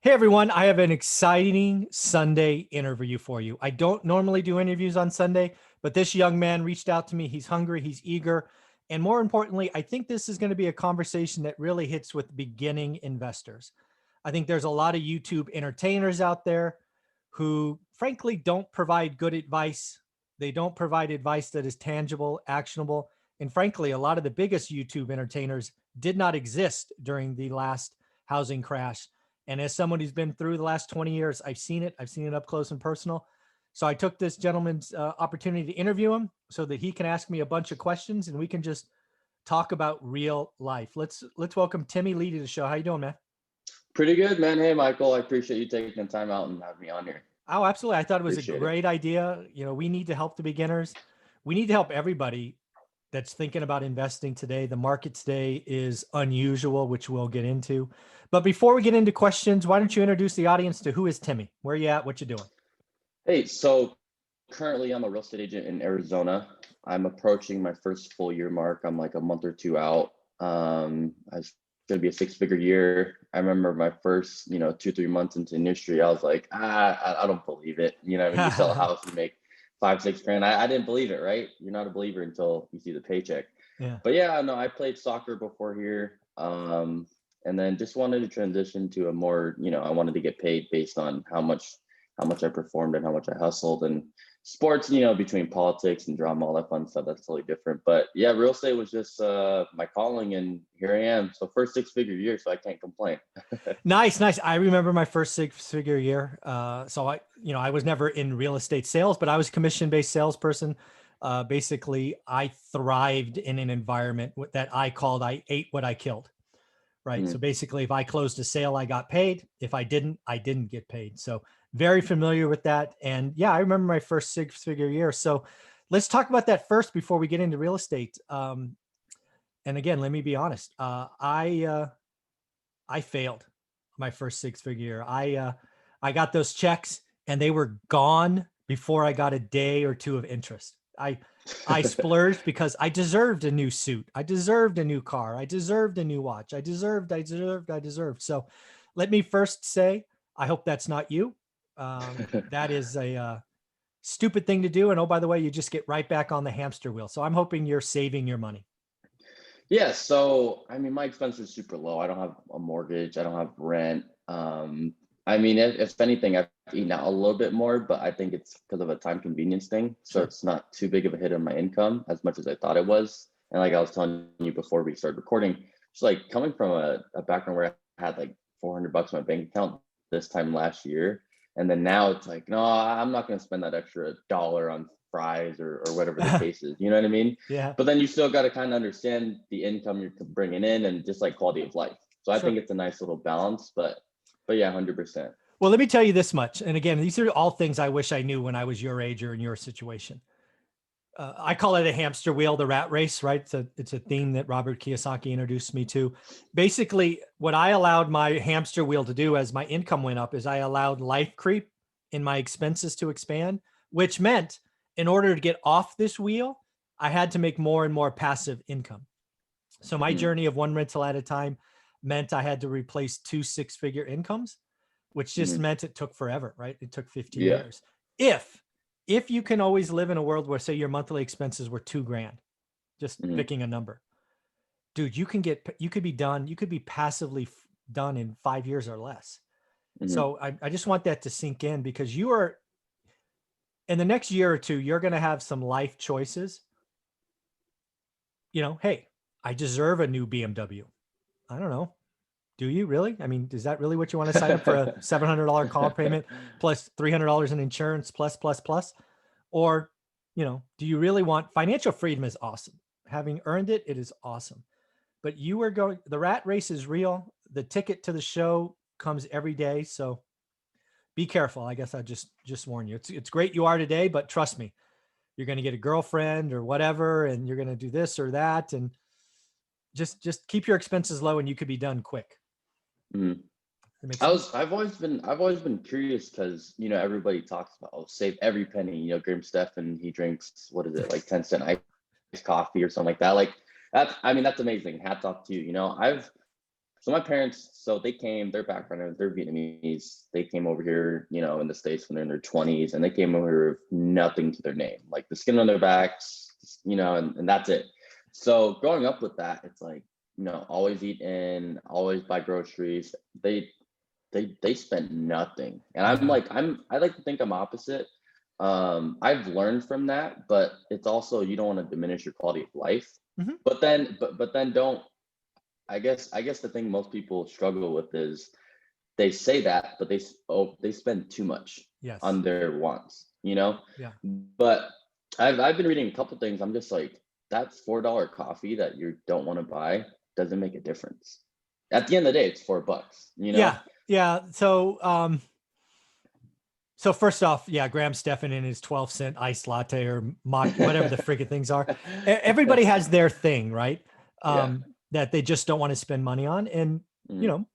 Hey everyone, I have an exciting Sunday interview for you. I don't normally do interviews on Sunday, but this young man reached out to me. He's hungry, he's eager. And more importantly, I think this is going to be a conversation that really hits with beginning investors. I think there's a lot of YouTube entertainers out there who, frankly, don't provide good advice. They don't provide advice that is tangible, actionable. And frankly, a lot of the biggest YouTube entertainers did not exist during the last housing crash. And as someone who's been through the last 20 years, I've seen it. I've seen it up close and personal. So I took this gentleman's opportunity to interview him so that he can ask me a bunch of questions and we can just talk about real life. Let's welcome Timmy Lee to the show. How you doing, man? Pretty good, man. Hey, Michael, I appreciate you taking the time out and having me on here. Oh, absolutely. I thought it was a Appreciate it. great idea. We need to help the beginners. We need to help everybody that's thinking about investing today. The market today is unusual, which we'll get into. But before we get into questions, why don't you introduce the audience to who is Timmy? Where are you at? What you doing? Hey, so currently I'm a real estate agent in Arizona. I'm approaching my first full year mark. I'm like a month or two out. It's gonna be a six-figure year. I remember my first, 2, 3 months into industry, I was like, I don't believe it. When you sell a house, you make 5, 6 grand. I didn't believe it, right? You're not a believer until you see the paycheck. Yeah. But yeah, no, I played soccer before here. And then just wanted to transition to a more, I wanted to get paid based on how much I performed and how much I hustled. And sports, between politics and drama, all that fun stuff, that's totally different. But yeah, real estate was just my calling, and here I am. So first six-figure year, so I can't complain. Nice, nice. I remember my first six-figure year. So I was never in real estate sales, but I was a commission-based salesperson. Basically, I thrived in an environment that I ate what I killed. Right. So Mhm. basically, if I closed a sale, I got paid. If I didn't get paid. So very familiar with that. And yeah, I remember my first six-figure year. So let's talk about that first before we get into real estate. And again, let me be honest. I failed my first six-figure year. I got those checks and they were gone before I got a day or two of interest. I splurged because I deserved a new suit. I deserved a new car. I deserved a new watch. I deserved. So let me first say, I hope that's not you. That is a stupid thing to do. And oh, by the way, you just get right back on the hamster wheel. So I'm hoping you're saving your money. Yeah, so I mean, my expenses are super low. I don't have a mortgage. I don't have rent. I mean, if anything, I've eaten out a little bit more, but I think it's because of a time convenience thing. So Sure. it's not too big of a hit on my income as much as I thought it was. And like I was telling you before we started recording, it's like coming from a background where I had like 400 bucks in my bank account this time last year. And then now it's like, no, I'm not going to spend that extra dollar on fries or whatever the case is. You know what I mean? Yeah, But then you still got to kind of understand the income you're bringing in and just like quality of life. So I think sure. it's a nice little balance, but yeah, 100%. Well, let me tell you this much. And again, these are all things I wish I knew when I was your age or in your situation. I call it a hamster wheel, the rat race, right? It's a theme that Robert Kiyosaki introduced me to. Basically, what I allowed my hamster wheel to do as my income went up is I allowed life creep in my expenses to expand, which meant in order to get off this wheel, I had to make more and more passive income. So my Mm-hmm. journey of one rental at a time meant I had to replace two six-figure incomes, which just Mm-hmm. meant it took forever, right? It took 15 Yeah. years. If you can always live in a world where, say, your monthly expenses were 2 grand, just Mm-hmm. picking a number, dude, you could be done. You could be passively done in 5 years or less. Mm-hmm. So I just want that to sink in because you are in the next year or two, you're going to have some life choices. Hey, I deserve a new BMW. I don't know. Do you really? I mean, is that really what you want to sign up for a $700 car payment plus $300 in insurance plus? Or, do you really want financial freedom is awesome. Having earned it, it is awesome. But the rat race is real. The ticket to the show comes every day. So be careful. I guess I just warn you. It's great you are today, but trust me, you're going to get a girlfriend or whatever, and you're going to do this or that. And just keep your expenses low and you could be done quick. Mm-hmm. That makes sense? I've always been curious because everybody talks about, oh, save every penny. Graham Stephan, he drinks, what is it, like 10-cent iced coffee or something like that. Like that's amazing. Hats off to you. I've So my parents, so they came, their background, they're Vietnamese. They came over here, you know, in the States when they're in their 20s, and they came over here with nothing to their name, like the skin on their backs, you know, and that's it. So growing up with that, it's like, you know, always eat in, always buy groceries. They spent nothing. And I'm Yeah. like, I like to think I'm opposite. I've learned from that, but it's also, you don't want to diminish your quality of life. Mhm. But then don't, I guess the thing most people struggle with is they say that, but they spend too much Yes. on their wants, you know? Yeah. But I've been reading a couple things. I'm just like, that $4 coffee that you don't want to buy doesn't make a difference. At the end of the day, it's $4, you know? Yeah. Yeah. So first off, yeah, Graham Stephan in his 12-cent iced latte or mock, whatever the freaking things are. Everybody has their thing, right? Yeah. That they just don't want to spend money on. And, you Mm, know,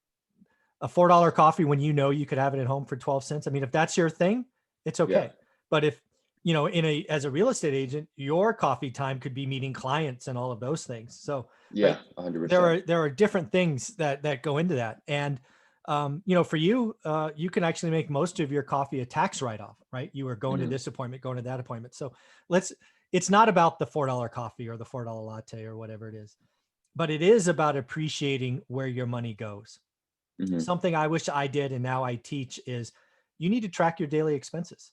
a $4 coffee when you know you could have it at home for 12 cents. I mean, if that's your thing, it's yeah. okay. But if, you know, as a real estate agent, your coffee time could be meeting clients and all of those things. So, Yeah. right, 100%. there are different things that go into that. And you know, for you, you can actually make most of your coffee a tax write-off, right? You are going to Hmm. this appointment, going to that appointment. So it's not about the $4 coffee or the $4 latte or whatever it is, but it is about appreciating where your money goes. Hmm. Something I wish I did and now I teach is you need to track your daily expenses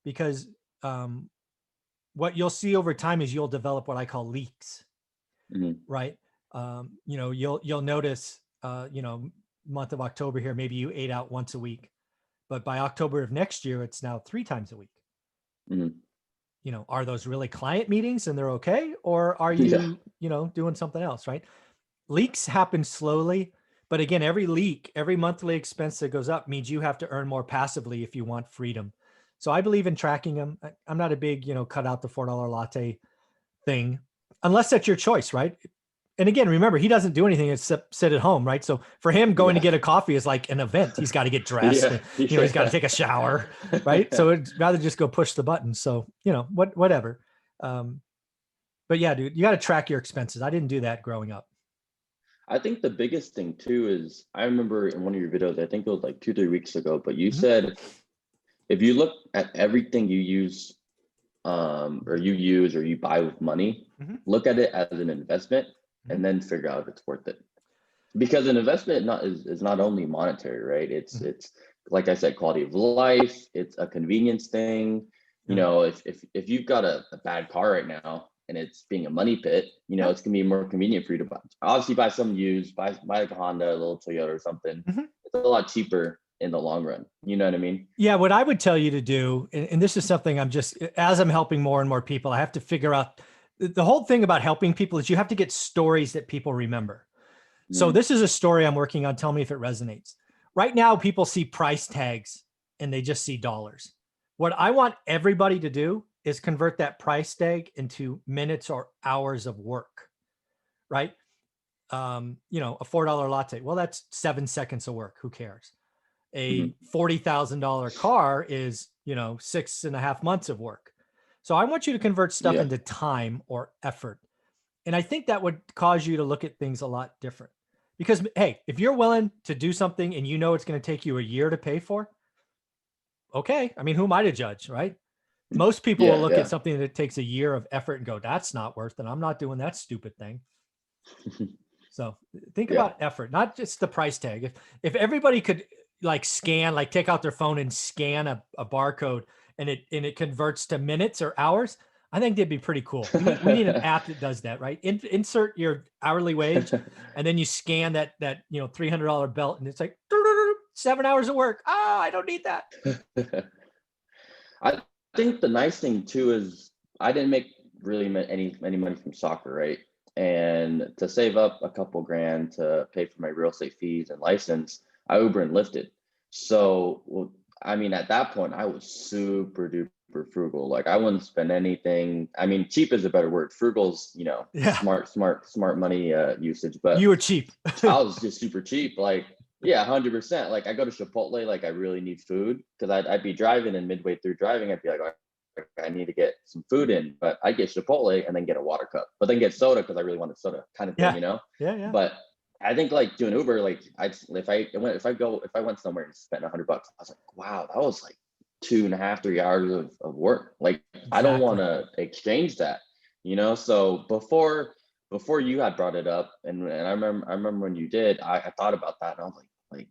because um, what you'll see over time is you'll develop what I call leaks, Hmm. right? You know, you'll notice, you know, month of October here, maybe you ate out once a week, but by October of next year, it's now 3 times a week. Hmm. You know, are those really client meetings and they're okay, or are Yeah. you, you know, doing something else, right? Leaks happen slowly, but again, every leak, every monthly expense that goes up means you have to earn more passively if you want freedom. So I believe in tracking them. I'm not a big, you know, cut out the $4 latte thing, unless that's your choice, right? And again, remember, he doesn't do anything except sit at home, right? So for him, going to Yeah. get a coffee is like an event. He's got to get dressed, Yeah. and you know, he's got to Yeah. take a shower, right? So it'd rather just go push the button. So you know, whatever. Um, but yeah, dude, you got to track your expenses. I didn't do that growing up. I think the biggest thing too is I remember in one of your videos, I think it was like 2, 3 weeks ago, but you Mhm. said if you look at everything you use, or you buy with money, Mhm. look at it as an investment Mhm. and then figure out if it's worth it. Because an investment is not only monetary, right? It's Mhm. it's like I said, quality of life, it's a convenience thing. You Yeah. know, if you've got a bad car right now and it's being a money pit, you know, Yeah. it's gonna be more convenient for you to buy some used, buy like a Honda, a little Toyota or something. Mhm. It's a lot cheaper in the long run. You know what I mean? Yeah, what I would tell you to do, and this is something I'm just, as I'm helping more and more people, I have to figure out the whole thing about helping people is you have to get stories that people remember. So Mm, this is a story I'm working on. Tell me if it resonates. Right now, people see price tags and they just see dollars. What I want everybody to do is convert that price tag into minutes or hours of work, right? You know, a $4 latte. Well, that's 7 seconds of work. Who cares? A mhm. $40,000 car is, you know, 6.5 months of work. So I want you to convert stuff Yeah. into time or effort. And I think that would cause you to look at things a lot different. Because, hey, if you're willing to do something and you know it's going to take you a year to pay for, okay. I mean, who am I to judge, right? Most people will Yeah. look at Yeah. something that takes a year of effort and go, that's not worth it. I'm not doing that stupid thing. So think Yeah. about effort, not just the price tag. If everybody could like scan, like take out their phone and scan a barcode and it converts to minutes or hours, I think that'd be pretty cool. We need an app that does that, right? Insert your hourly wage, and then you scan that you know $300 belt, and it's like 7 hours of work. Ah, I don't need that. I think the nice thing too is I didn't make really any money from soccer, right? And to save up a couple grand to pay for my real estate fees and license, I Uber and Lyfted. So, well, I mean, at that point, I was super duper frugal. Like I wouldn't spend anything. I mean, cheap is a better word. Frugal's, you know, Yeah, smart money usage. But you were cheap. I was just super cheap. Like, yeah, 100%. Like, I go to Chipotle, like, I really need food because I'd be driving, and midway through driving, I'd be like, I need to get some food in, but I get Chipotle and then get a water cup, but then get soda because I really wanted soda, kind of thing, Yeah, you know? yeah, yeah. But I think like doing Uber, like if I went somewhere and spent $100, I was like, wow, that was like 2.5, 3 hours of work. Like I don't want Exactly. to exchange that, you know? So before you had brought it up, and I remember when you did, I thought about that and I was like,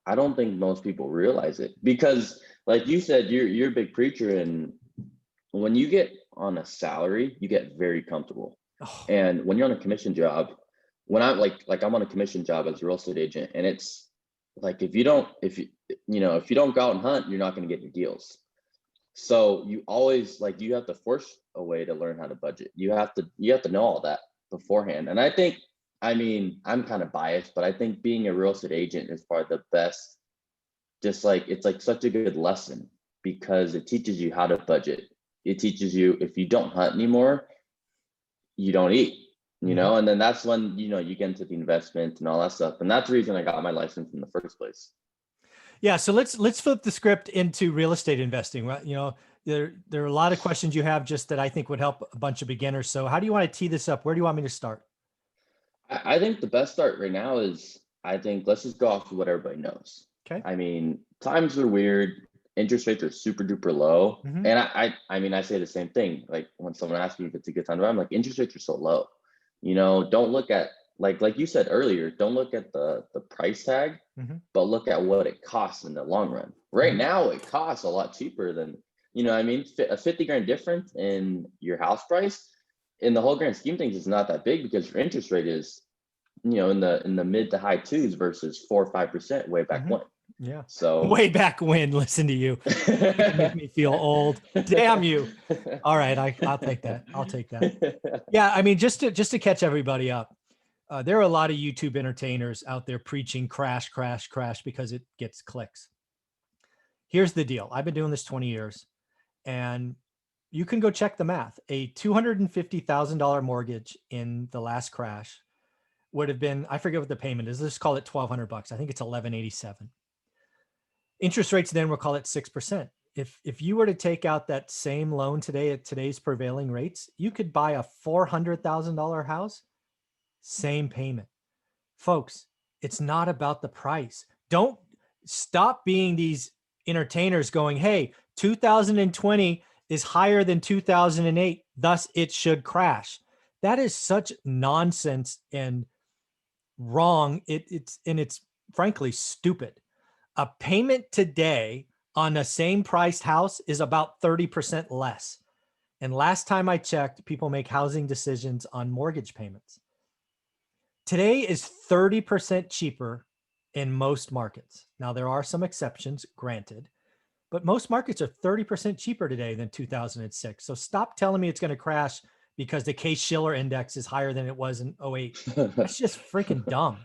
I don't think most people realize it because like you said, you're a big preacher, and when you get on a salary, you get very comfortable. Oh, And when you're on a commission job, when I'm like I'm on a commission job as a real estate agent, and it's like if you don't go out and hunt, you're not going to get your deals. So you always like you have to force a way to learn how to budget. You have to know all that beforehand. And I think, I mean, I'm kind of biased, but I think being a real estate agent is probably the best. Just like it's like such a good lesson because it teaches you how to budget. It teaches you if you don't hunt anymore, you don't eat, mhm. and then that's when you get into the investment and all that stuff. And that's the reason I got my license in the first place. Yeah. So let's flip the script into real estate investing. Right? There are a lot of questions you have just that I think would help a bunch of beginners. So how do you want to tee this up? Where do you want me to start? I think the best start right now is, I think, let's just go off of what everybody knows. Okay. I mean, times are weird. Interest rates are super duper low. Hmm. And I mean, I say the same thing. Like when someone asks me if it's a good time to buy, I'm like, interest rates are so low. Don't look at like you said earlier, don't look at the price tag, Hmm. but look at what it costs in the long run. Right Hmm. now, it costs a lot cheaper than, what I mean, a 50 grand difference in your house price in the whole grand scheme of things is not that big because your interest rate is, in the mid to high twos versus 4 or 5% way back Hmm. when. Yeah. So Way back when, listen to you. You make me feel old. Damn you. All right. I'll take that. I'll take that. Yeah. I mean, just to catch everybody up, there are a lot of YouTube entertainers out there preaching crash, crash, crash because it gets clicks. Here's the deal. I've been doing this 20 years and you can go check the math. A $250,000 mortgage in the last crash would have been, I forget what the payment is. Let's call it $1,200. I think it's 1187. Interest rates then we'll call it 6%. If you were to take out that same loan today at today's prevailing rates, you could buy a $400,000 house, same payment. Folks, it's not about the price. Don't stop being these entertainers going, hey, 2020 is higher than 2008, thus it should crash. That is such nonsense and wrong. It's frankly stupid. A payment today on the same priced house is about 30% less. And last time I checked, people make housing decisions on mortgage payments. Today is 30% cheaper in most markets. Now, there are some exceptions, granted, but most markets are 30% cheaper today than 2006. So stop telling me it's going to crash because the Case-Shiller index is higher than it was in '08. That's just freaking dumb.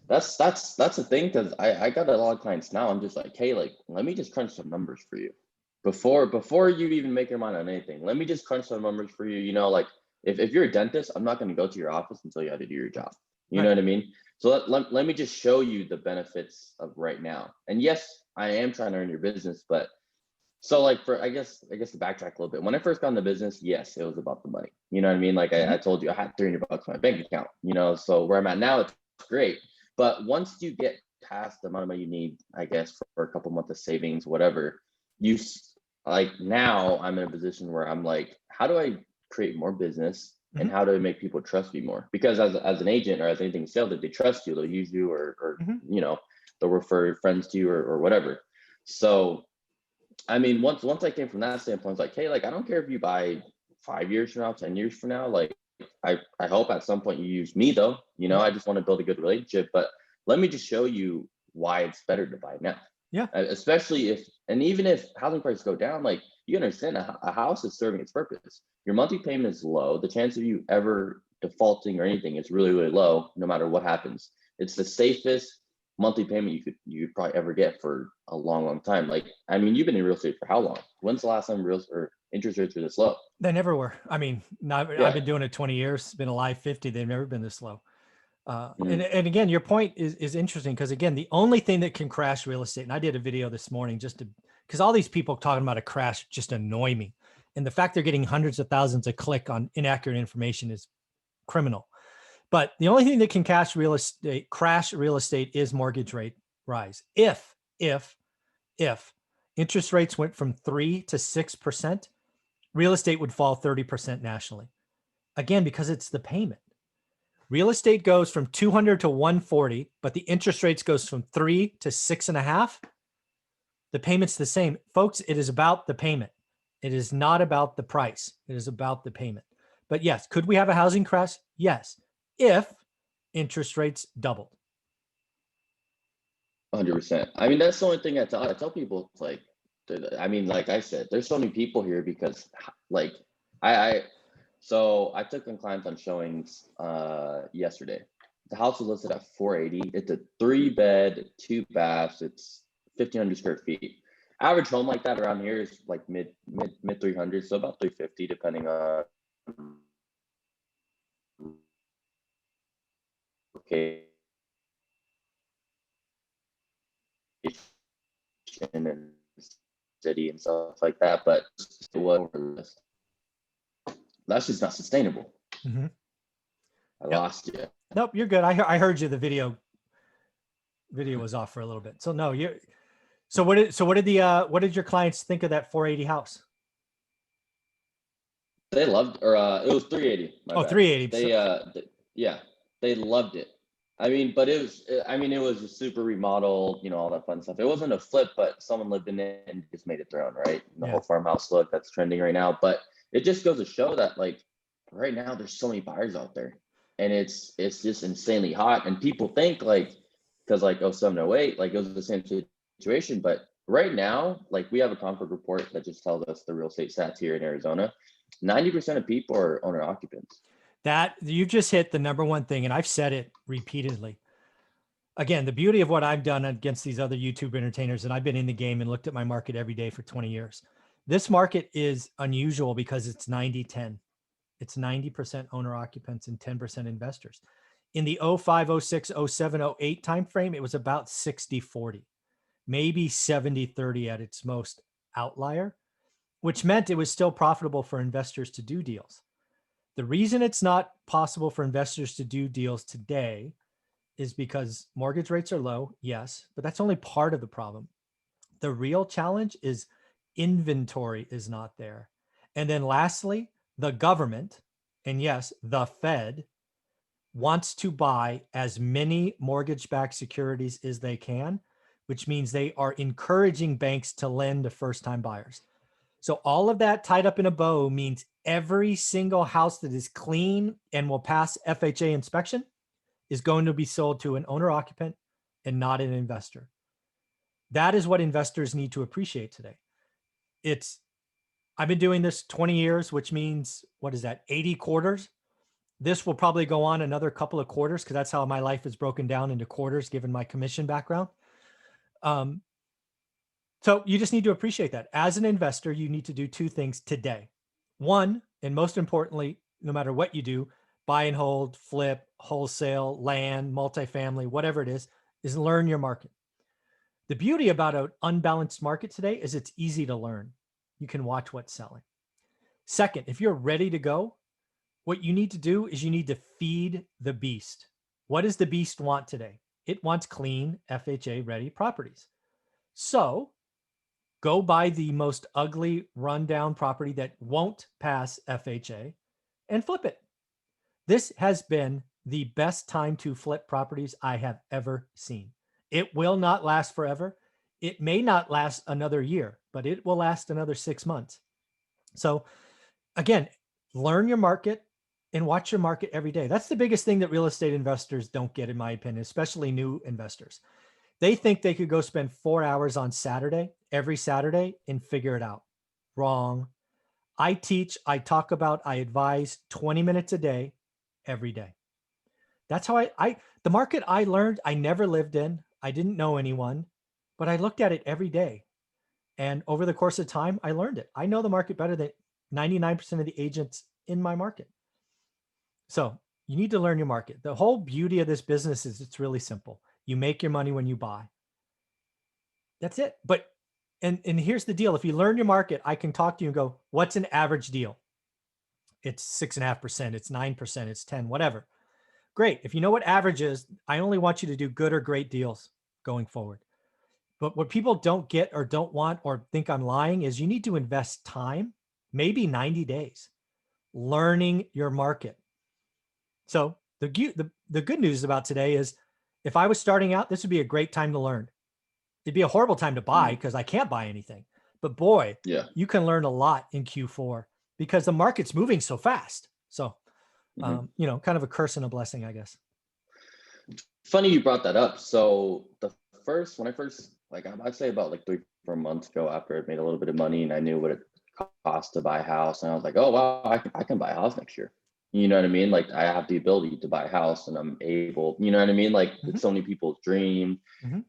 that's the thing, because I got a lot of clients now. I'm just like, hey, like, let me just crunch some numbers for you before you even make your mind on anything. Let me just crunch some numbers for you. Like if you're a dentist, I'm not going to go to your office and tell you how to do your job. You know Right. what I mean? So let me just show you the benefits of right now. And yes, I am trying to earn your business, but so like for I guess to backtrack a little bit. When I first got in the business, yes, it was about the money. You know what I mean? Like I told you, I had $300 in my bank account. So where I'm at now, it's great. But once you get past the amount of money you need, I guess for a couple months of savings, whatever, like now I'm in a position where I'm like, how do I create more business and Mhm. how do I make people trust me more? Because as an agent or as anything in sales, if they trust you, they'll use you or Mhm. they'll refer friends to you or whatever. So I mean, once I came from that standpoint, it's like, hey, like I don't care if you buy 5 years from now, 10 years from now. Like I hope at some point you use me though. Mhm. I just want to build a good relationship. But let me just show you why it's better to buy now. Yeah. Especially if, and even if housing prices go down, like you understand a house is serving its purpose. Your monthly payment is low. The chance of you ever defaulting or anything is really, really low, no matter what happens. It's the safest monthly payment you could probably ever get for a long, long time. Like, I mean, you've been in real estate for how long? When's the last time real or interest rates were this low? They never were. I mean, I've Yeah. been doing it 20 years, been alive 50. They've never been this low. And, Mhm. and again, your point is interesting because again, the only thing that can crash real estate, and I did a video this morning because all these people talking about a crash just annoy me. And the fact they're getting hundreds of thousands of click on inaccurate information is criminal. But the only thing that can crash real estate is mortgage rate rise. If interest rates went from 3 to 6%, real estate would fall 30% nationally. Again, because it's the payment. Real estate goes from 200 to 140, but the interest rates goes from 3 to 6.5. The payment's the same. Folks, it is about the payment. It is not about the price. It is about the payment. But yes, could we have a housing crash? Yes, if interest rates doubled. 100%. I mean, that's the only thing I tell people. It's like, I mean, like I said, there's so many people here because, like, so I took in clients on showings yesterday. The house was listed at 480. It's a 3-bed, 2 baths. It's 1,500 square feet. Average home like that around here is like mid 300s, so about 350, depending on location and city and stuff like that. But that's just not sustainable. Mm-hmm. I lost you. Nope, you're good. I heard you. The video was off for a little bit. So no, you're. So what did your clients think of that 480 house? They loved, or it was 380. Oh, bad. 380. They loved it. I mean, but it was a super remodel, all that fun stuff. It wasn't a flip, but someone lived in it and just made it their own, right? The whole farmhouse look that's trending right now. But it just goes to show that, like, right now there's so many buyers out there, and it's just insanely hot. And people think, like, because like 07, 08, like it was the same situation. But right now, like, we have a Concord report that just tells us the real estate stats here in Arizona. 90% of people are owner occupants. That you've just hit the number one thing, and I've said it repeatedly. Again, the beauty of what I've done against these other YouTube entertainers, and I've been in the game and looked at my market every day for 20 years. This market is unusual because it's 90-10. It's 90% owner occupants and 10% investors. In the 05, 06, 07, 08 timeframe, it was about 60-40, maybe 70-30 at its most outlier, which meant it was still profitable for investors to do deals. The reason it's not possible for investors to do deals today is because mortgage rates are low, yes, but that's only part of the problem. The real challenge is inventory is not there. And then lastly, the government, and yes, the Fed, wants to buy as many mortgage-backed securities as they can, which means they are encouraging banks to lend to first-time buyers. So all of that tied up in a bow means every single house that is clean and will pass FHA inspection is going to be sold to an owner occupant and not an investor. That is what investors need to appreciate today. I've been doing this 20 years, which means, what is that, 80 quarters? This will probably go on another couple of quarters because that's how my life is broken down into quarters, given my commission background. So you just need to appreciate that. As an investor, you need to do 2 things today. One, and most importantly, no matter what you do, buy and hold, flip, wholesale, land, multifamily, whatever it is learn your market. The beauty about an unbalanced market today is it's easy to learn. You can watch what's selling. Second, if you're ready to go, what you need to do is you need to feed the beast. What does the beast want today? It wants clean, FHA-ready properties. So go buy the most ugly, rundown property that won't pass FHA and flip it. This has been the best time to flip properties I have ever seen. It will not last forever. It may not last another year, but it will last another 6 months. So again, learn your market and watch your market every day. That's the biggest thing that real estate investors don't get, in my opinion, especially new investors. They think they could go spend 4 hours on Saturday, every Saturday, and figure it out. Wrong. I teach, I talk about, I advise 20 minutes a day, every day. That's how the market I learned, I never lived in. I didn't know anyone, but I looked at it every day. And over the course of time, I learned it. I know the market better than 99% of the agents in my market. So you need to learn your market. The whole beauty of this business is it's really simple. You make your money when you buy. That's it. But, and here's the deal. If you learn your market, I can talk to you and go, what's an average deal? It's 6.5%, it's 9%, it's 10, whatever. Great. If you know what average is, I only want you to do good or great deals going forward. But what people don't get or don't want or think I'm lying is you need to invest time, maybe 90 days, learning your market. So the good news about today is if I was starting out, this would be a great time to learn. It'd be a horrible time to buy because I can't buy anything. But boy, Yeah. you can learn a lot in Q4 because the market's moving so fast. So, you know, kind of a curse and a blessing, I guess. Funny you brought that up. So when I first, like, I'd say about like 3 4 months ago, after I'd made a little bit of money and I knew what it cost to buy a house, and I was like, oh wow, I can buy a house next year. You know what I mean? Like, I have the ability to buy a house and I'm able, you know what I mean? Like, it's so many people's dream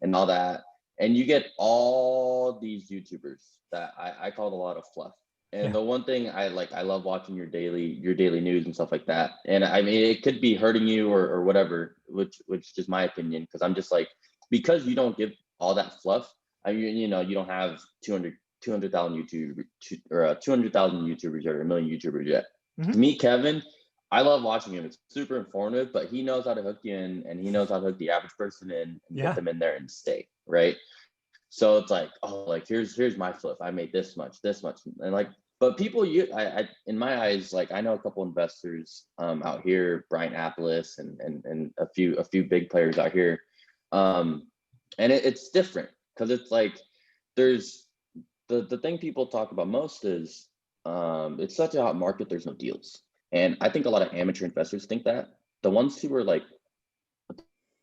and all that. And you get all these YouTubers that I call it a lot of fluff. And the one thing I love watching your daily news and stuff like that. And I mean, it could be hurting you or whatever, which is just my opinion. Because I'm just like, because you don't give all that fluff. I mean, you know, you don't have 200,000 YouTubers or 200,000 YouTubers or a million YouTubers yet. To me, Kevin, I love watching him. It's super informative, but he knows how to hook you in, and he knows how to hook the average person in and get them in there and stay, right? So it's like, oh, like here's my flip. I made this much, and like, but people, I in my eyes, like, I know a couple investors out here, Brian Appelis and a few big players out here, and it's different because it's like there's the thing people talk about most is it's such a hot market. There's no deals, and I think a lot of amateur investors think that the ones who are like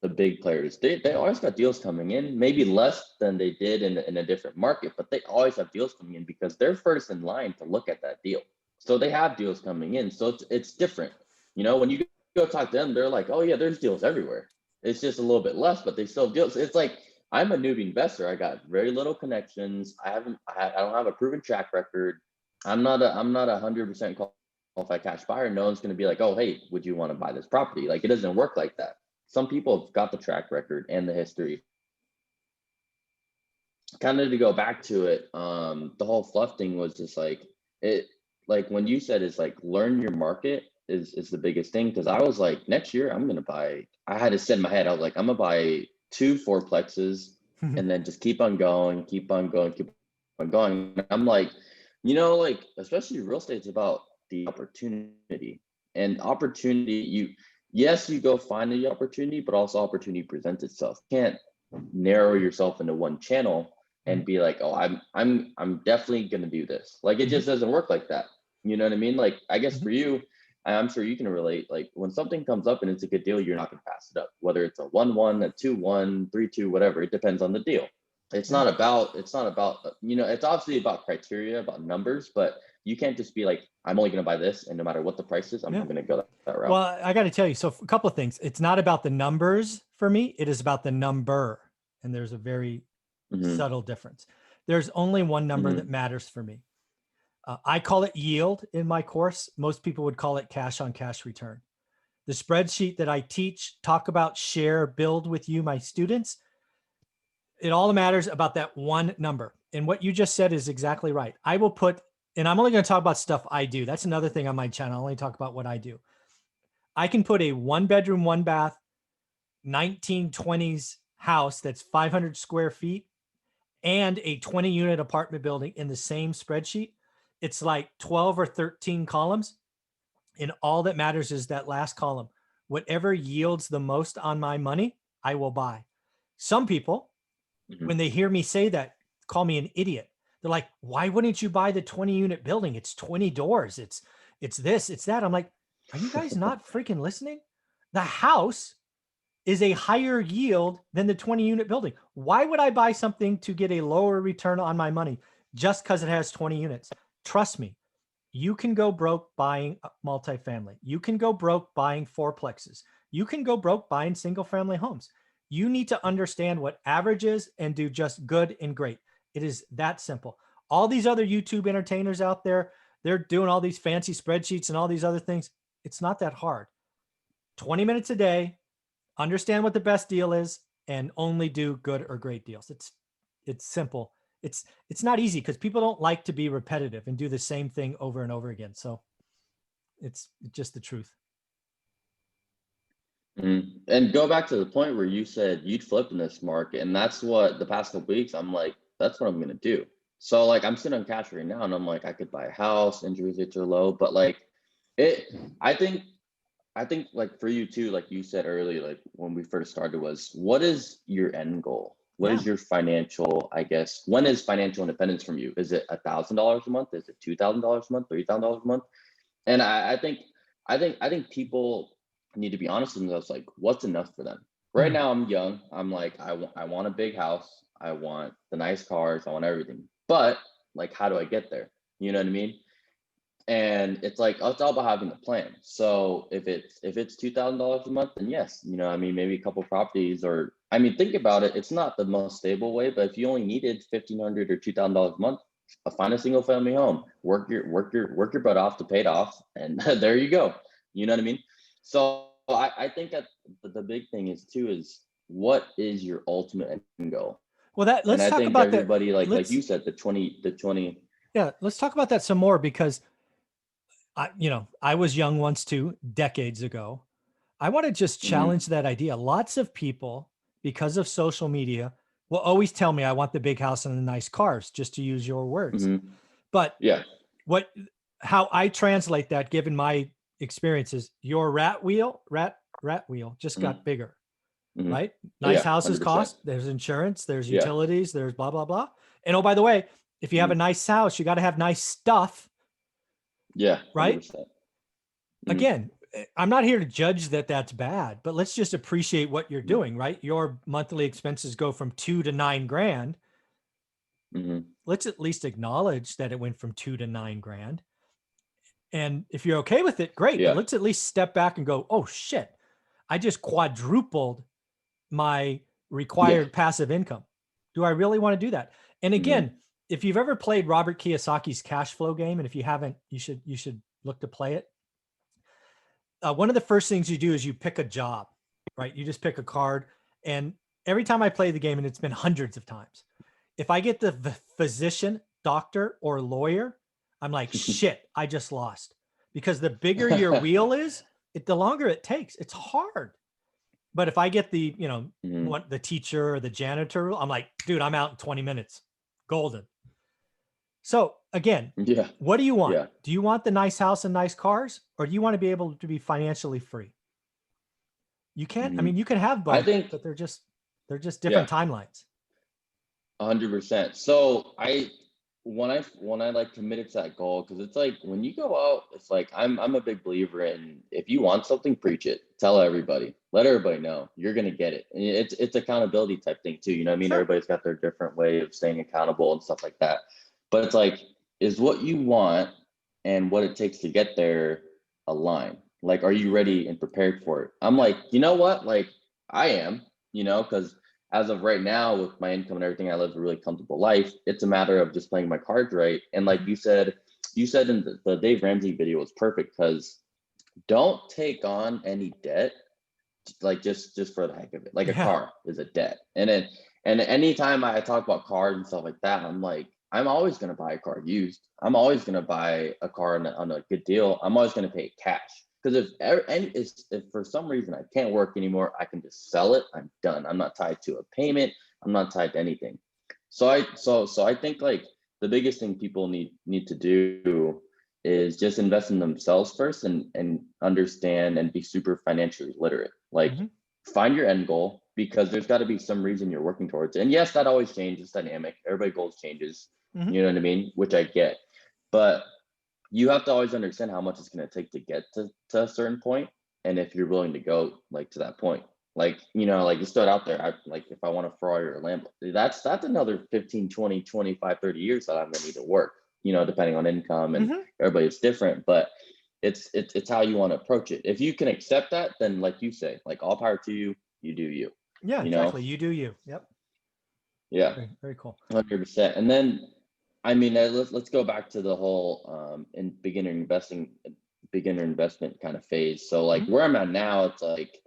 the big players, they always got deals coming in, maybe less than they did in a different market, but they always have deals coming in because they're first in line to look at that deal. So they have deals coming in. So it's different. You know, when you go talk to them, they're like, oh yeah, there's deals everywhere. It's just a little bit less, but they still have deals. It's like, I'm a newbie investor. I got very little connections. I don't have a proven track record. I'm not a 100% qualified cash buyer. No one's going to be like, oh, hey, would you want to buy this property? Like, it doesn't work like that. Some people have got the track record and the history. Kind of to go back to it, the whole fluff thing was just like it. Like when you said it's like learn your market is the biggest thing, because I was like, next year I'm gonna buy. I had to set in my head. I was like, I'm gonna buy 2 fourplexes and then just keep on going. And I'm like, you know, like especially real estate, it's about the opportunity and opportunity. Yes, you go find the opportunity, but also opportunity presents itself. You can't narrow yourself into one channel and be like, oh, I'm definitely gonna do this. Like, it just doesn't work like that. You know what I mean? Like, I guess for you, I'm sure you can relate. Like, when something comes up and it's a good deal, you're not gonna pass it up. Whether it's a 1-1, a 2-1, 3-2, whatever. It depends on the deal. It's not about, you know, it's obviously about criteria, about numbers, but you can't just be like, I'm only going to buy this, and no matter what the price is, I'm going to go that route. Well, I got to tell you, so a couple of things. It's not about the numbers for me. It is about the number. And there's a very subtle difference. There's only one number that matters for me. I call it yield in my course. Most people would call it cash on cash return. The spreadsheet that I teach, talk about, share, build with you, my students, it all matters about that one number. And what you just said is exactly right. I will put, and I'm only going to talk about stuff I do. That's another thing on my channel. I only talk about what I do. I can put a 1-bedroom, 1-bath, 1920s house that's 500 square feet and a 20-unit apartment building in the same spreadsheet. It's like 12 or 13 columns. And all that matters is that last column. Whatever yields the most on my money, I will buy. Some people, when they hear me say that, call me an idiot. They're like, why wouldn't you buy the 20-unit building? It's 20 doors. It's this, it's that. I'm like, are you guys not freaking listening? The house is a higher yield than the 20-unit building. Why would I buy something to get a lower return on my money just because it has 20 units? Trust me, you can go broke buying multifamily. You can go broke buying fourplexes. You can go broke buying single-family homes. You need to understand what average is and do just good and great. It is that simple. All these other YouTube entertainers out there, they're doing all these fancy spreadsheets and all these other things. It's not that hard. 20 minutes a day, understand what the best deal is, and only do good or great deals. It's simple. It's not easy because people don't like to be repetitive and do the same thing over and over again. So it's just the truth. And go back to the point where you said you'd flip in this market, and that's what the past couple weeks I'm like, that's what I'm gonna do. So like I'm sitting on cash right now, and I'm like, I could buy a house, interest rates are low, but like it, I think like for you too, like you said earlier, like when we first started, was what is your end goal? What Yeah. is your financial, I guess, when is financial independence from you? Is it $1,000 a month? Is it $2,000 a month? $3,000 a month? And I think people need to be honest with themselves, like what's enough for them. Right Mhm. now I'm young. I'm like, I want a big house. I want the nice cars. I want everything. But like, how do I get there? You know what I mean? And it's like it's all about having a plan. So if it's $2,000 a month, then yes, I mean, maybe a couple properties, or I mean, think about it. It's not the most stable way, but if you only needed 1,500 or $2,000 a month, find a single family home, work your butt off to pay it off, and there you go. You know what I mean? So I think that the big thing is too is what is your ultimate end goal? Well, that And let's I talk think about that. everybody, like Let's you said, the 20. Yeah, let's talk about that some more because I was young once too, decades ago. I want to just Mhm, challenge that idea. Lots of people, because of social media, will always tell me I want the big house and the nice cars, just to use your words. mhm, But yeah. what how I translate that, given my experiences, your rat wheel just got Mhm. bigger, Mhm. right? Nice Yeah, houses 100%. cost, there's insurance, there's Yeah. utilities, there's blah, blah, blah. And oh, by the way, if you have a Mhm. nice house, you got to have nice stuff, Yeah, right? 100%. Mhm. Again, I'm not here to judge that that's bad, but let's just appreciate what you're Mhm. doing, right? Your monthly expenses go from 2 to 9 grand. Mhm. Let's at least acknowledge that it went from 2 to 9 grand. And if you're okay with it, great. But Yeah. let's at least step back and go, oh shit, I just quadrupled my Yeah. required passive income. Do I really want to do that? And again, Mhm. if you've ever played Robert Kiyosaki's cash flow game, and if you haven't, you should look to play it. One of the first things you do is you pick a job, right? You just pick a card. And every time I play the game, and it's been hundreds of times, if I get the physician, doctor, or lawyer, I'm like, shit, I just lost. Because the bigger your wheel is, the longer it takes. It's hard. But if I get Mhm. the teacher or the janitor, I'm like, dude, I'm out in 20 minutes. Golden. So again, Yeah. what do you want? Yeah. Do you want the nice house and nice cars, or do you want to be able to be financially free? You can't, I Mhm. mean, you can have I both, think, but they're just yeah, different timelines. 100%. So when I like committed to that goal, because it's like when you go out, it's like I'm a big believer in, if you want something, preach it. Tell everybody. Let everybody know you're gonna get it. And it's accountability type thing too. You know what I mean? Sure. Everybody's got their different way of staying accountable and stuff like that. But it's like, is what you want and what it takes to get there align? Like, are you ready and prepared for it? I'm Yeah. like, you know what? Like, I am, because as of right now, with my income and everything, I live a really comfortable life. It's a matter of just playing my cards right. And like Mhm. you said in the Dave Ramsey video was perfect, because don't take on any debt, like just for the heck of it. Like a Yeah. car is a debt. And anytime I talk about cars and stuff like that, I'm like, I'm always gonna buy a car used. I'm always gonna buy a car on a good deal. I'm always gonna pay cash. Because if for some reason I can't work anymore, I can just sell it. I'm done. I'm not tied to a payment. I'm not tied to anything. So I think like the biggest thing people need to do is just invest in themselves first, and understand and be super financially literate. Like, Hmm. find your end goal, because there's got to be some reason you're working towards. And yes, that always changes, dynamic. Everybody goals changes. Hmm. You know what I mean? Which I get. But you have to always understand how much it's going to take to get to a certain point, and if you're willing to go like to that point. Like, like you stood out there, like if I want a Ferrari or a Lambo, that's another 15, 20, 25, 30 years that I'm going to need to work, depending on income, and Hmm. everybody's different. But it's how you want to approach it. If you can accept that, then like you say, like, all power to you, you do you. Yeah, you know exactly. You do you. Yep. yeah. Very, very cool. 100%. And then, I mean, let's go back to the whole in beginner investment kind of phase. So like Hmm. where I'm at now, it's like,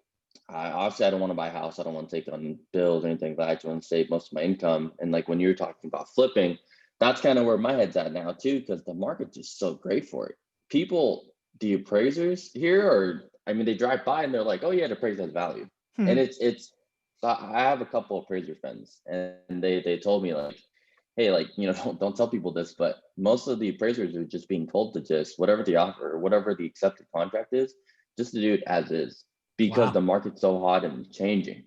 obviously I don't want to buy a house. I don't want to take on bills or anything like that. I just want to save most of my income. And like when you're talking about flipping, that's kind of where my head's at now too, because the market's just so great for it. People, the appraisers here are I mean, they drive by and they're like, "Oh yeah, the appraised has value," and Mhm. it's. So I have a couple appraiser friends, and they told me like, "Hey, like don't tell people this, but most of the appraisers are just being told to just whatever the offer or whatever the accepted contract is, just to do it as is because Wow. the market's so hot and changing."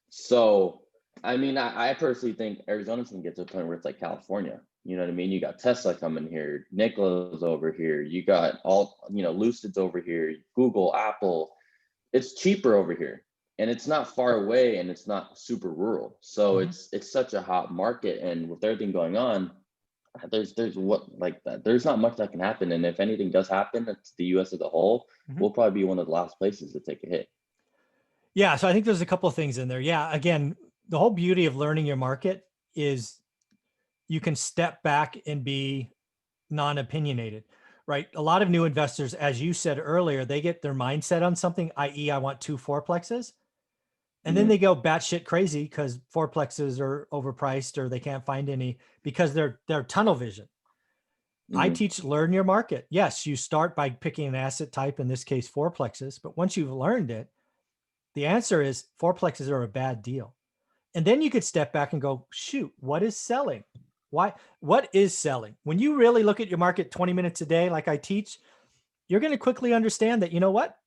So, I mean, I personally think Arizona's gonna get to a point where it's like California. You know what I mean? You got Tesla coming here, Nikola's over here, you got all, Lucid's over here, Google, Apple. It's cheaper over here, and it's not far away, and it's not super rural. So Mhm. it's such a hot market, and with everything going on, there's what like that. There's not much that can happen, and if anything does happen, it's the U.S. as a whole. Mhm. We'll probably be one of the last places to take a hit. Yeah, so I think there's a couple of things in there. Yeah, again, the whole beauty of learning your market is you can step back and be non-opinionated, right? A lot of new investors, as you said earlier, they get their mindset on something, i.e., I want two fourplexes, and then Hmm. they go batshit crazy because fourplexes are overpriced or they can't find any because they're tunnel vision. I Hmm. teach learn your market. Yes, you start by picking an asset type, in this case, fourplexes, but once you've learned it, the answer is fourplexes are a bad deal. And then you could step back and go, shoot, what is selling? Why? What is selling? When you really look at your market 20 minutes a day, like I teach, you're going to quickly understand that, you know what?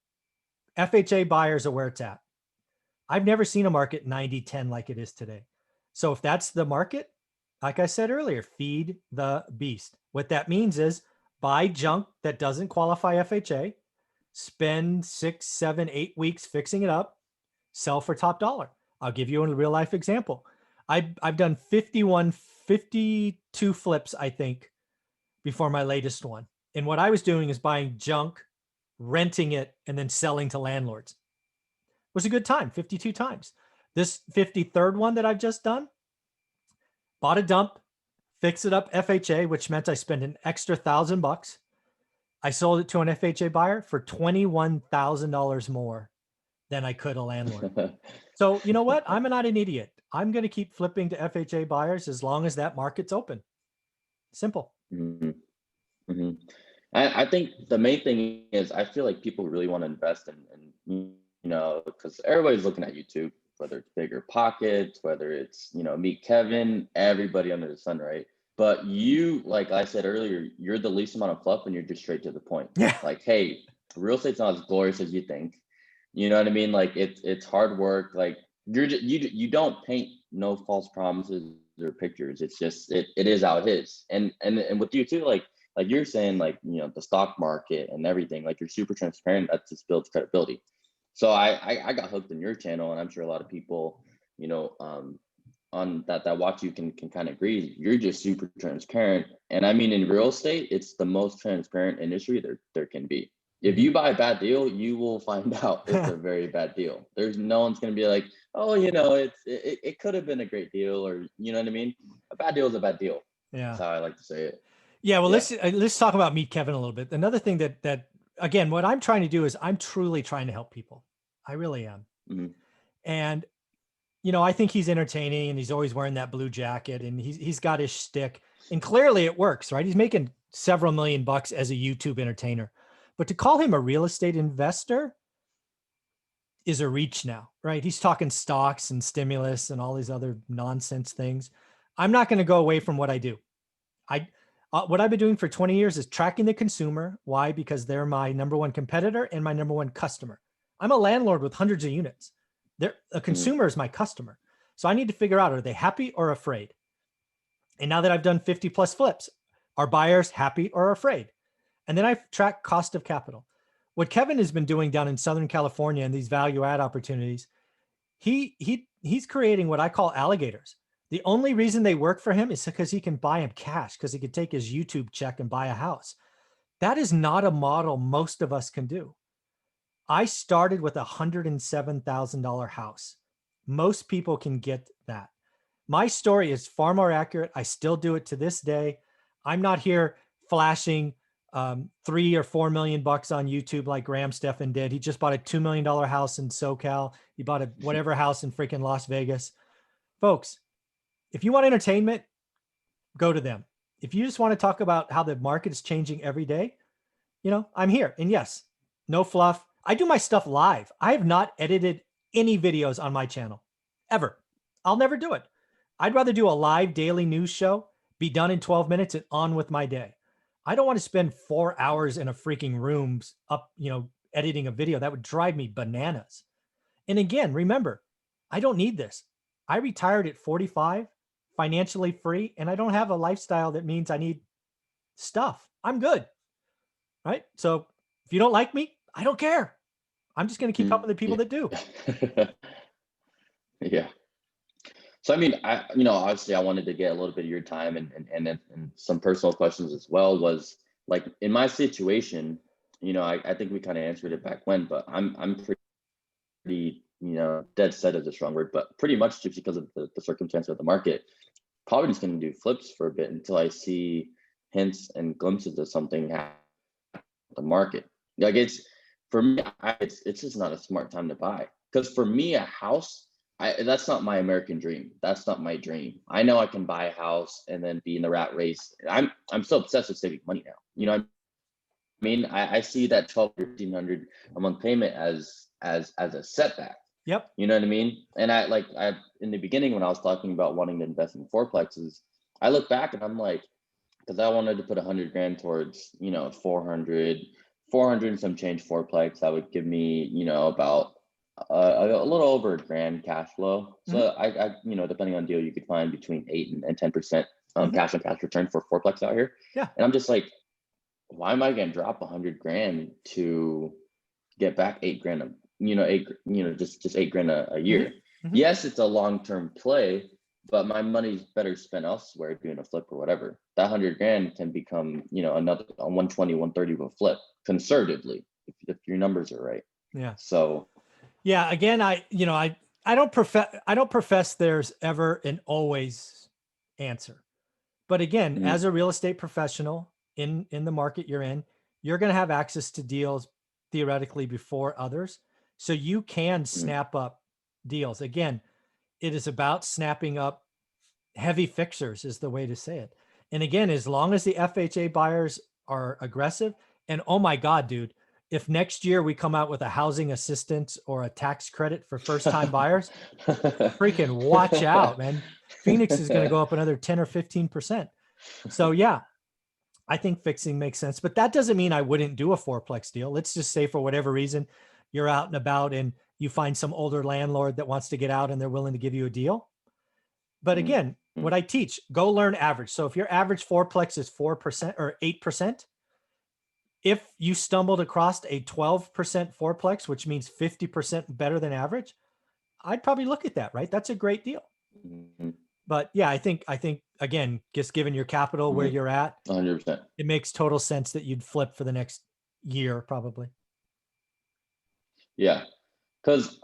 FHA buyers are where it's at. I've never seen a market 90-10 like it is today. So if that's the market, like I said earlier, feed the beast. What that means is buy junk that doesn't qualify FHA, spend 6, 7, 8 weeks fixing it up, sell for top dollar. I'll give you a real life example. I've done 51, 52 flips, I think, before my latest one. And what I was doing is buying junk, renting it, and then selling to landlords. It was a good time, 52 times. This 53rd one that I've just done, bought a dump, fix it up FHA, which meant I spent an extra $1,000. I sold it to an FHA buyer for $21,000 more than I could a landlord. So you know what? I'm not an idiot. I'm going to keep flipping to FHA buyers as long as that market's open. Simple. Hmm. Hmm. I think the main thing is I feel like people really want to invest in because everybody's looking at YouTube, whether it's Bigger Pockets, whether it's Meet Kevin, everybody under the sun, right? But you, like I said earlier, you're the least amount of fluff and you're just straight to the point. Yeah. Like, hey, real estate's not as glorious as you think. You know what I mean? Like it's hard work. Like you don't paint no false promises or pictures. It's just it is how it is. And with you too, like you're saying, like the stock market and everything, like you're super transparent. That just builds credibility. So I got hooked in your channel, and I'm sure a lot of people on that watch you can kind of agree. You're just super transparent, and I mean in real estate it's the most transparent industry there can be. If Mhm. you buy a bad deal, you will find out it's a very bad deal. There's no one's going to be like, oh, it could have been a great deal, or you know what I mean. A bad deal is a bad deal. That's Yeah. how I like to say it. Yeah. Well, Yeah. let's talk about Meet Kevin a little bit. Another thing that again, what I'm trying to do is I'm truly trying to help people. I really am. Hmm. And I think he's entertaining and he's always wearing that blue jacket and he's got his shtick. And clearly it works, right? He's making several $1,000,000 as a YouTube entertainer. But to call him a real estate investor is a reach now, right? He's talking stocks and stimulus and all these other nonsense things. I'm not going to go away from what I do. I what I've been doing for 20 years is tracking the consumer. Why? Because they're my number one competitor and my number one customer. I'm a landlord with hundreds of units. A Hmm. consumer is my customer. So I need to figure out, are they happy or afraid? And now that I've done 50 plus flips, are buyers happy or afraid? And then I track cost of capital. What Kevin has been doing down in Southern California and these value add opportunities, he's creating what I call alligators. The only reason they work for him is because he can buy them cash, because he could take his YouTube check and buy a house. That is not a model most of us can do. I started with a $107,000 house. Most people can get that. My story is far more accurate. I still do it to this day. I'm not here flashing 3 or 4 million bucks on YouTube like Graham Stephan did. He just bought a $2 million house in SoCal. He bought a whatever house in freaking Las Vegas. Folks, if you want entertainment, go to them. If you just want to talk about how the market is changing every day, I'm here. And yes, no fluff. I do my stuff live. I have not edited any videos on my channel ever. I'll never do it. I'd rather do a live daily news show, be done in 12 minutes and on with my day. I don't want to spend 4 hours in a freaking room up, editing a video. That would drive me bananas. And again, remember, I don't need this. I retired at 45, financially free, and I don't have a lifestyle that means I need stuff. I'm good. Right? So if you don't like me, I don't care. I'm just going to keep helping the people that do. Yeah. So I mean, obviously I wanted to get a little bit of your time and some personal questions as well. Was like in my situation, I think we kind of answered it back when, but I'm pretty, dead set is a strong word, but pretty much just because of the circumstance of the market, probably just going to do flips for a bit until I see hints and glimpses of something happen in the market. Like for me, it's just not a smart time to buy. Because for me, a house, that's not my American dream. That's not my dream. I know I can buy a house and then be in the rat race. I'm so obsessed with saving money now. What I mean, I see that 1,200 a month payment as a setback. Yep. You know what I mean? And I in the beginning when I was talking about wanting to invest in fourplexes, I look back and I'm like, because I wanted to put 100 grand towards 400 and some change fourplex. That would give me about a little over $1,000 cash flow. So I depending on deal, you could find between 8 and 10% cash on cash return for fourplex out here. Yeah. And I'm just like, why am I going to drop 100 grand to get back 8 grand? Just 8 grand a year. Yes, it's a long-term play, but my money's better spent elsewhere doing a flip or whatever. That 100 grand can become, another 120, 130 with a flip conservatively if your numbers are right. Yeah. So yeah, again, I don't profess there's ever an always answer. But again, as a real estate professional in the market you're in, you're going to have access to deals theoretically before others. So you can snap up deals. Again, it is about snapping up heavy fixers is the way to say it. And again, as long as the FHA buyers are aggressive, and oh my God, dude, if next year we come out with a housing assistance or a tax credit for first-time buyers, freaking watch out, man. Phoenix is going to go up another 10 or 15%. So yeah, I think fixing makes sense, but that doesn't mean I wouldn't do a fourplex deal. Let's just say for whatever reason, you're out and about and you find some older landlord that wants to get out and they're willing to give you a deal. But again, what I teach, go learn average. So if your average fourplex is 4% or 8%, if you stumbled across a 12% fourplex, which means 50% better than average, I'd probably look at that, right? That's a great deal. But yeah, I think again, just given your capital where you're at, 100%, it makes total sense that you'd flip for the next year, probably. Yeah, because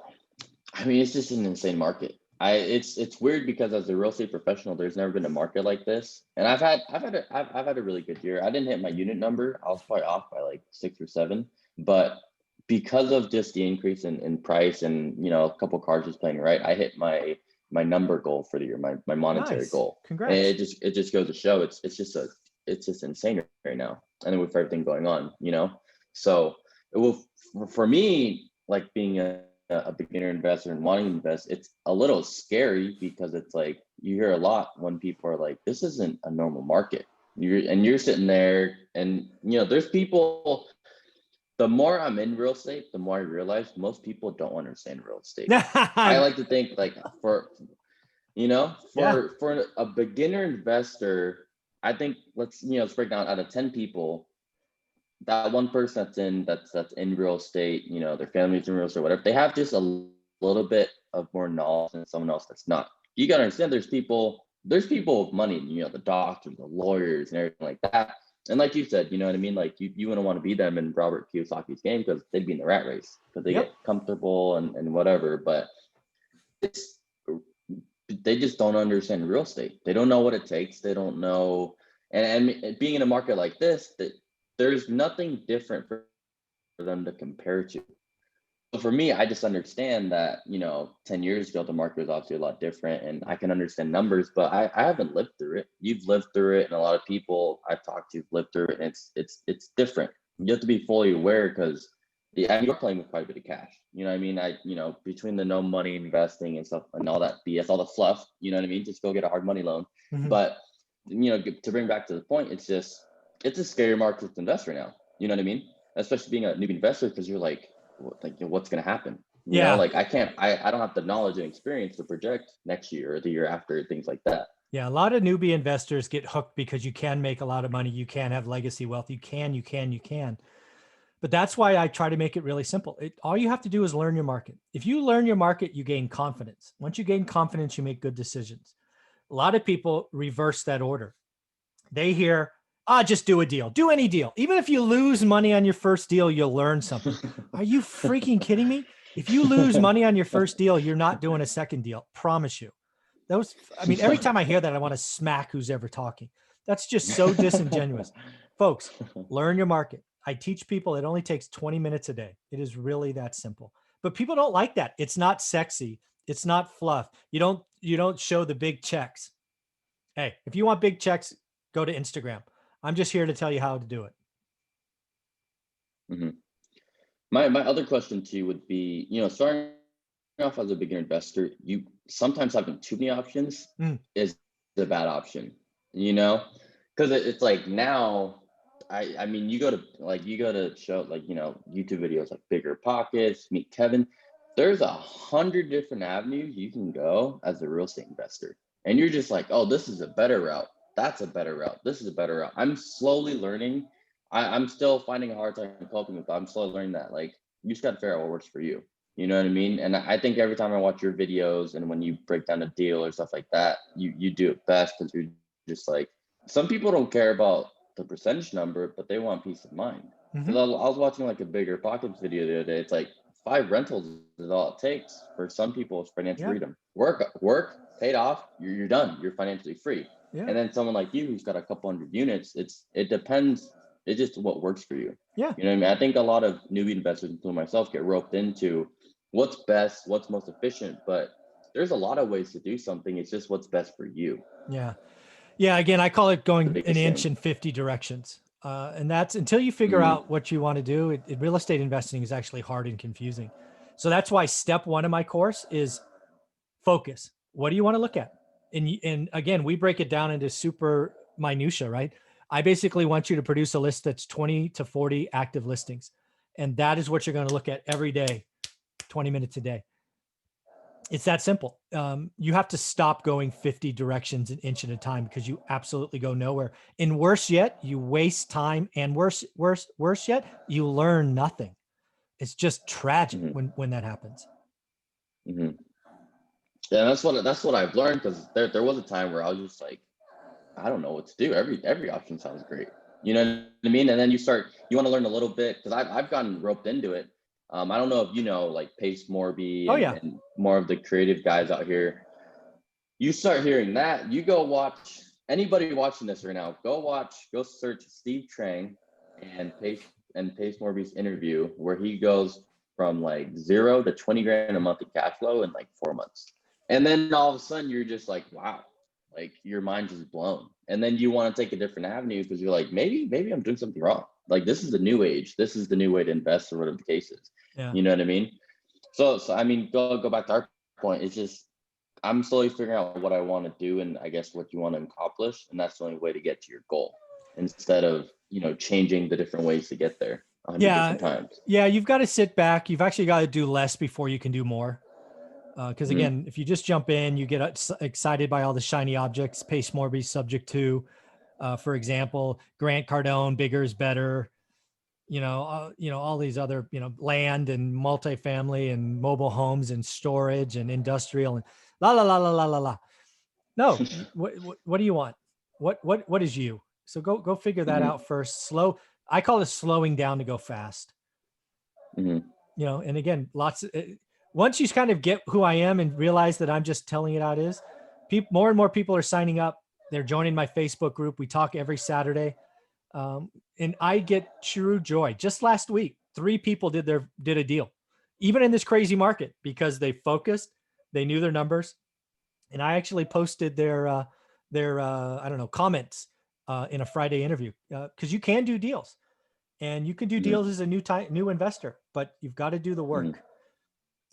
I mean, it's just an insane market. It's weird because as a real estate professional, there's never been a market like this, and I've had a really good year. I didn't hit my unit number. I was probably off by like 6 or 7, but because of just the increase in price and a couple cars just playing right, I hit my number goal for the year, my monetary goal. Congrats. And it just goes to show it's just insane right now. And then with everything going on, so it will, for me, like being a beginner investor and wanting to invest, it's a little scary because it's like you hear a lot when people are like, this isn't a normal market. You're sitting there and there's people. The more I'm in real estate, the more I realize most people don't understand real estate. I like to think like for a beginner investor, I think let's break down out of 10 people, that one person that's in real estate, their family's in real estate, whatever, they have just a little bit of more knowledge than someone else that's not. You gotta understand there's people with money, the doctors, the lawyers, and everything like that. And like you said, you know what I mean? Like you wouldn't want to be them in Robert Kiyosaki's game because they'd be in the rat race because they get comfortable and whatever. But they just don't understand real estate. They don't know what it takes. They don't know. And being in a market like this, that there's nothing different for them to compare to. So for me, I just understand that, 10 years ago, the market was obviously a lot different and I can understand numbers, but I haven't lived through it. You've lived through it. And a lot of people I've talked to have lived through it. And it's different. You have to be fully aware because Yeah, I mean, you're playing with quite a bit of cash. You know what I mean? Between the no money investing and stuff and all that BS, all the fluff, you know what I mean? Just go get a hard money loan. Mhm. But, to bring back to the point, it's a scary market to invest right now. You know what I mean? Especially being a newbie investor, because you're like, what's going to happen? Yeah. Like I don't have the knowledge and experience to project next year or the year after, things like that. Yeah. A lot of newbie investors get hooked because you can make a lot of money. You can have legacy wealth. You can. But that's why I try to make it really simple. All you have to do is learn your market. If you learn your market, you gain confidence. Once you gain confidence, you make good decisions. A lot of people reverse that order. They hear, just do a deal, do any deal. Even if you lose money on your first deal, you'll learn something. Are you freaking kidding me? If you lose money on your first deal, you're not doing a second deal. Promise you. Every time I hear that, I want to smack who's ever talking. That's just so disingenuous. Folks, learn your market. I teach people it only takes 20 minutes a day. It is really that simple. But people don't like that. It's not sexy. It's not fluff. You don't show the big checks. Hey, if you want big checks, go to Instagram. I'm just here to tell you how to do it. Mhm. My other question to you would be, starting off as a beginner investor, you sometimes having too many options Mm. is a bad option, you know, because it's like now, I mean, you go to show like YouTube videos like Bigger Pockets, Meet Kevin. There's 100 different avenues you can go as a real estate investor, and you're just like, oh, this is a better route. That's a better route. This is a better route. I'm slowly learning. I'm still finding a hard time coping with. I'm slowly learning that like you just got to figure out what works for you. You know what I mean? And I think every time I watch your videos and when you break down a deal or stuff like that, you do it best because you're just like, some people don't care about the percentage number, but they want peace of mind. Because I was watching like a Bigger Pockets video the other day. It's like 5 rentals is all it takes for some people's financial Yeah. freedom. Work, paid off, you're done. You're financially free. Yeah. And then someone like you who's got a couple hundred units, it depends. It's just what works for you. Yeah. You know what I mean? I think a lot of newbie investors, including myself, get roped into what's best, what's most efficient, but there's a lot of ways to do something. It's just what's best for you. Yeah. Yeah. Again, I call it The going an biggest inch thing. in 50 directions. And that's until you figure Mm, out what you want to do. Real estate investing is actually hard and confusing. So that's why step one of my course is focus. What do you want to look at? And again, we break it down into super minutia, right? I basically want you to produce a list that's 20 to 40 active listings. And that is what you're going to look at every day, 20 minutes a day. It's that simple. You have to stop going 50 directions an inch at a time because you absolutely go nowhere. And worse yet, you waste time. And worse yet, you learn nothing. It's just tragic hmm when that happens. hmm Yeah, that's what I've learned because there was a time where I was just like, I don't know what to do. Every option sounds great. You know what I mean? And then you want to learn a little bit because I've gotten roped into it. I don't know if you know like Pace Morby Oh and, yeah. and more of the creative guys out here. You start hearing that, you go watch anybody watching this right now, go search Steve Trang and Pace Morby's interview where he goes from like 0 to 20 grand a month in cash flow in like 4 months. And then all of a sudden you're just like, wow, like your mind just blown. And then you want to take a different avenue because you're like, maybe I'm doing something wrong. Like this is the new age. This is the new way to invest or whatever the case is. Yeah. You know what I mean? So I mean, go back to our point. It's just I'm slowly figuring out what I want to do and I guess what you want to accomplish. And that's the only way to get to your goal instead of, changing the different ways to get there 100 Yeah. different times. Yeah. You've got to sit back. You've actually got to do less before you can do more. Because Mm-hmm. again, if you just jump in, you get excited by all the shiny objects. Pace Morby subject to, for example, Grant Cardone, bigger is better. All these other, land and multifamily and mobile homes and storage and industrial and la la la la la la la. No, what do you want? What is you? So go figure that Mm-hmm. out first. I call it slowing down to go fast. Mm-hmm. And again, once you kind of get who I am and realize that I'm just telling it how it is, more and more people are signing up. They're joining my Facebook group. We talk every Saturday. And I get true joy. Just last week, 3 people did a deal, even in this crazy market, because they focused, they knew their numbers, and I actually posted their I don't know, comments in a Friday interview because you can do deals, and you can do Mm-hmm. deals as a new investor. but you've got to do the work. Mhm.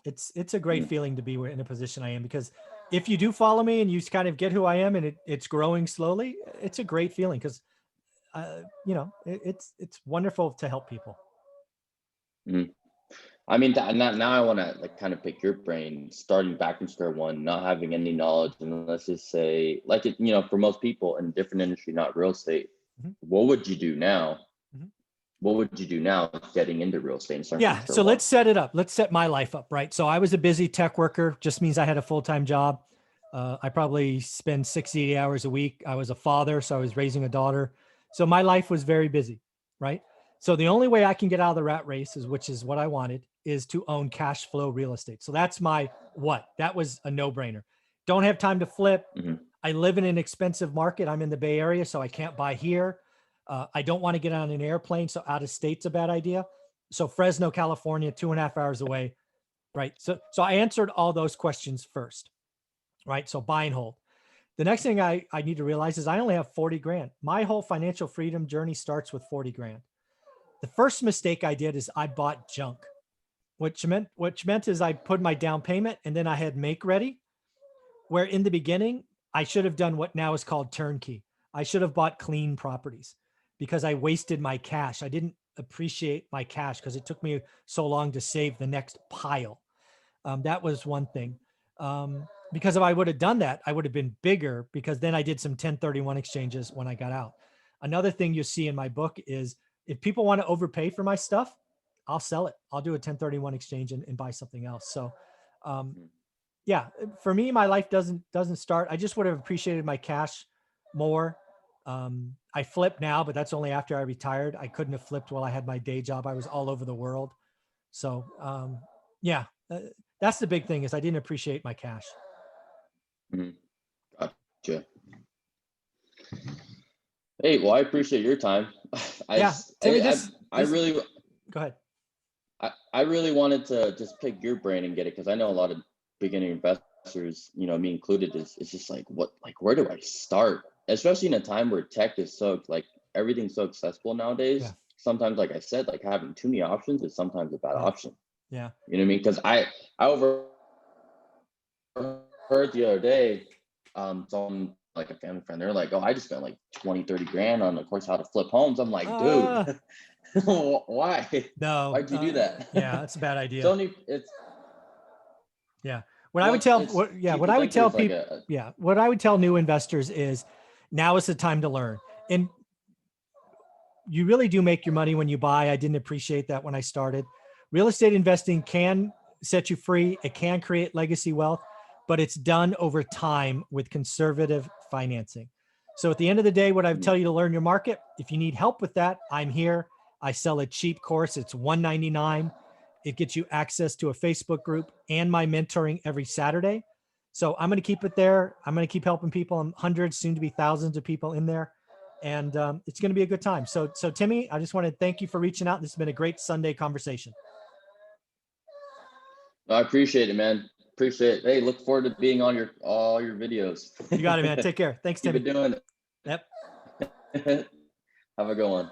It's a great feeling to be in a position I am, because if you do follow me and you kind of get who I am and it's growing slowly, it's a great feeling, because it's wonderful to help people. Mhm. I mean, now I want to like kind of pick your brain, starting back from square one, not having any knowledge, and let's just say, like for most people in a different industry, not real estate, Mhm. what would you do now? Mhm. What would you do now getting into real estate and starting from Yeah. square So one? let's set it up. Let's set my life up, right? So I was a busy tech worker, just means I had a full-time job. I probably spend 60 hours a week. I was a father, so I was raising a daughter. So my life was very busy, right? So the only way I can get out of the rat race which is what I wanted, is to own cash flow real estate. So that's my what. That was a no-brainer. Don't have time to flip. Hmm. I live in an expensive market. I'm in the Bay Area, so I can't buy here. I don't want to get on an airplane, so out of state's a bad idea. So Fresno, California, 2.5 hours away, right? So I answered all those questions first, right? So buy and hold. The next thing I need to realize is I only have 40 grand. My whole financial freedom journey starts with 40 grand. The first mistake I did is I bought junk, which meant is I put my down payment and then I had make ready, where in the beginning, I should have done what now is called turnkey. I should have bought clean properties, because I wasted my cash. I didn't appreciate my cash because it took me so long to save the next pile. That was one thing. Because if I would have done that, I would have been bigger, because then I did some 1031 exchanges when I got out. Another thing you see in my book is, if people want to overpay for my stuff, I'll sell it. I'll do a 1031 exchange and buy something else. So, um, yeah, for me, my life doesn't start. I just would have appreciated my cash more. I flip now, but that's only after I retired. I couldn't have flipped while I had my day job. I was all over the world. So, yeah, that's the big thing, is I didn't appreciate my cash. Hmm. Gotcha. Hey, well, I appreciate your time. Yeah, Timmy, I this, really, go ahead. I really wanted to just pick your brain and get it, because I know a lot of beginning investors, me included, is it's just like, where do I start? Especially in a time where tech is so like everything's so accessible nowadays. Yeah, Sometimes, like I said, like having too many options is sometimes a bad yeah, option. yeah. You know what I mean? Because I overheard the other day, some like a family friend, they're like, oh, I just spent like 20, 30 grand on a course how to flip homes. I'm like, dude, Uh, why? no, Why'd you do that? yeah, that's a bad It's idea. only it's Yeah. What I well, would tell, it's what people I would think tell there's like people, yeah, what I would tell new investors is, now is the time to learn. And you really do make your money when you buy. I didn't appreciate that when I started. Real estate investing can set you free. It can create legacy wealth, but it's done over time with conservative financing. So at the end of the day, what I would tell you to learn your market, if you need help with that, I'm here. I sell a cheap course. It's $199. It gets you access to a Facebook group and my mentoring every Saturday. So I'm going to keep it there. I'm going to keep helping people. I'm hundreds, soon to be thousands of people in there, and it's going to be a good time. So Timmy, I just want to thank you for reaching out. This has been a great Sunday conversation. I appreciate it, man. Appreciate it. Hey, look forward to being on all your videos. You got it, man. Take care. Thanks, Keep Timmy. it doing Yep. it. Have a good one.